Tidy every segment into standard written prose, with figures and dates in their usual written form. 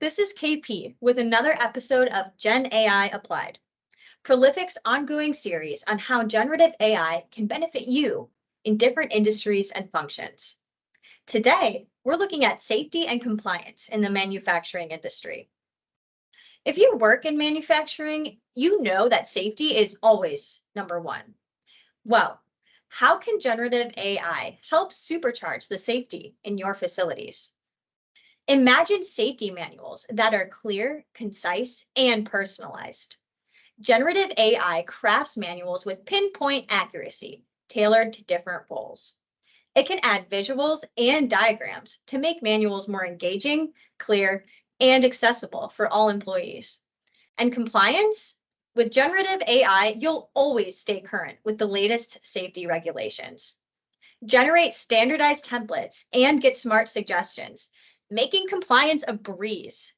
This is KP with another episode of Gen AI Applied, Prolific's ongoing series on how generative AI can benefit you in different industries and functions. Today, we're looking at safety and compliance in the manufacturing industry. If you work in manufacturing, you know that safety is always number one. Well, how can generative AI help supercharge the safety in your facilities? Imagine safety manuals that are clear, concise, and personalized. Generative AI crafts manuals with pinpoint accuracy, tailored to different roles. It can add visuals and diagrams to make manuals more engaging, clear, and accessible for all employees. And compliance? With generative AI, you'll always stay current with the latest safety regulations. Generate standardized templates and get smart suggestions, making compliance a breeze.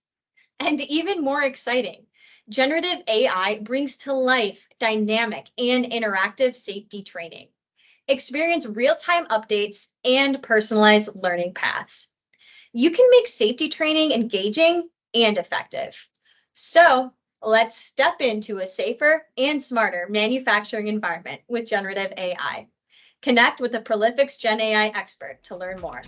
And even more exciting, generative AI brings to life dynamic and interactive safety training. Experience real-time updates and personalized learning paths. You can make safety training engaging and effective. So let's step into a safer and smarter manufacturing environment with generative AI. Connect with a Prolific's Gen AI expert to learn more.